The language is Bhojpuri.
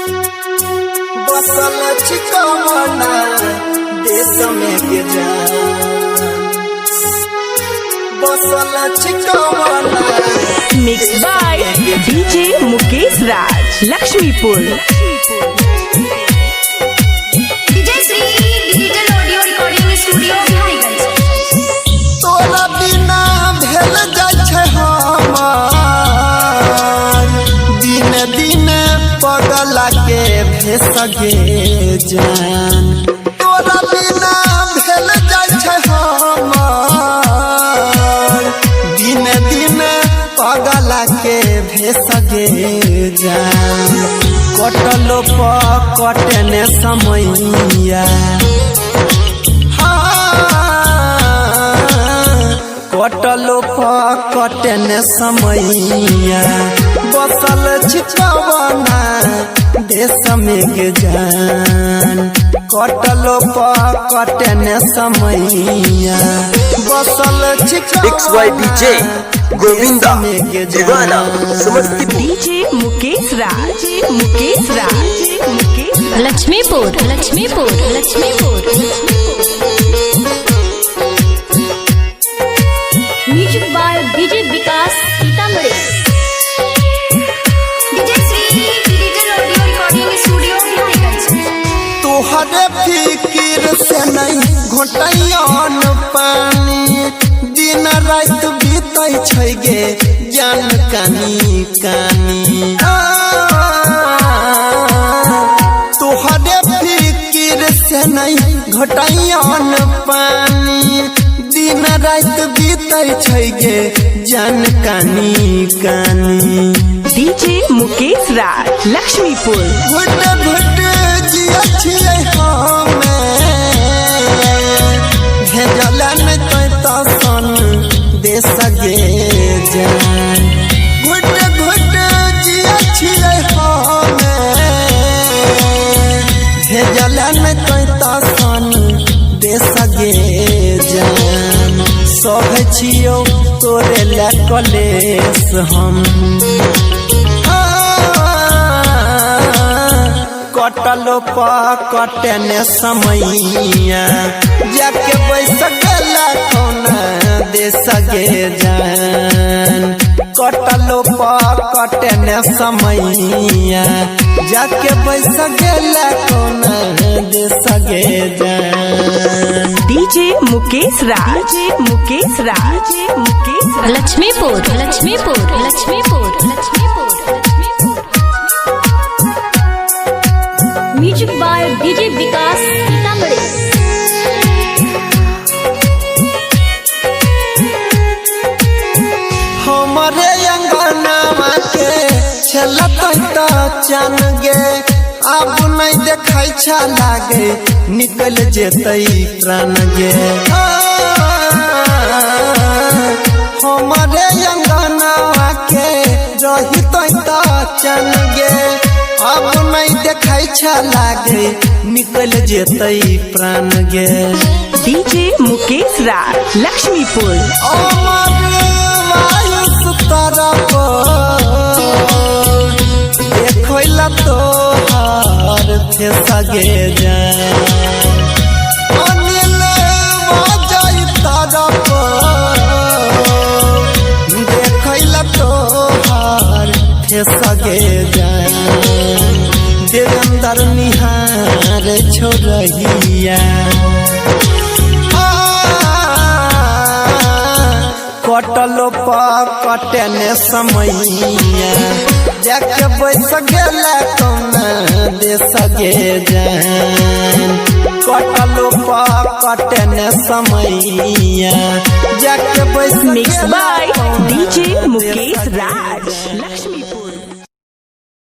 बसल चिकमना देश में के जान बसल चिकमना। Mix by DJ Mukesh Raj Laxmipur. DJ Shri digital audio recording studio Biharigunj. तोरा बिना भेल जाय छै हमार दिन दिन पगला के भेसगे जान। तोरा बिना भेल जाय छै हमार दिन दिन पगला के भेसगे जान। कटलो कटने समैया कटलो कटने समैया बसल छिपवना देश में के जान। कटलो कटने समैया बसल छिपवना डीजे गोविंदा दीवाना Samastipur. DJ Mukesh Raj Laxmipur Laxmipur Laxmipur. Music by DJ Vikas Sitamarhi. DJ Shri digital audio recording studio Bihariganj. तोहरे फिकिर से नहीं घोटैन पानी दिन रात बीतै छै गे जान कानी कानी। तोहरे फिकिर से नहीं घोटैन पानी दिन रात बीतै छै गे जान कानी कानी। डीजे मुकेश राज लक्ष्मीपुर। घुट घुट जिया छियै हमे भेजलन तो सन दे सगे जान। घुट घुट जिया छियै हमे भेजलन तो सन दे सगे जान। सह छियौ तोरे ला कलेस हम कटलो कटने समैया जाके बैस गला कोना दे सगे जान। कटलो कटने समैया जाके बैस गला कोना दे सगे जान। DJ Mukesh Raj Laxmipur Laxmipur Laxmipur Laxmipur. Music by DJ Vikas Sitamarhi. हमारे अंगनावा के छलत चन गे अब नहीं देखाई छा लागे निकल जेतै प्राण गे। हमारे अंगनावा के रहित चन गे अब नहीं देखाई छा लागे निकल जेतै प्राण गे। डीजे मुकेश राज लक्ष्मीपुर। अमर वायुस तरफ देखोला तोहार थे सगे जान। अनिल बाजै तरफ देखोला तोहार थे सगे जान। देवेंद्र निहार छोड़िया कटलो कटने समैया जाके बैस गला कोना दे सगे जान। कटलो कटने समैया जाके बैस। Mix by DJ Mukesh Raj Laxmipur.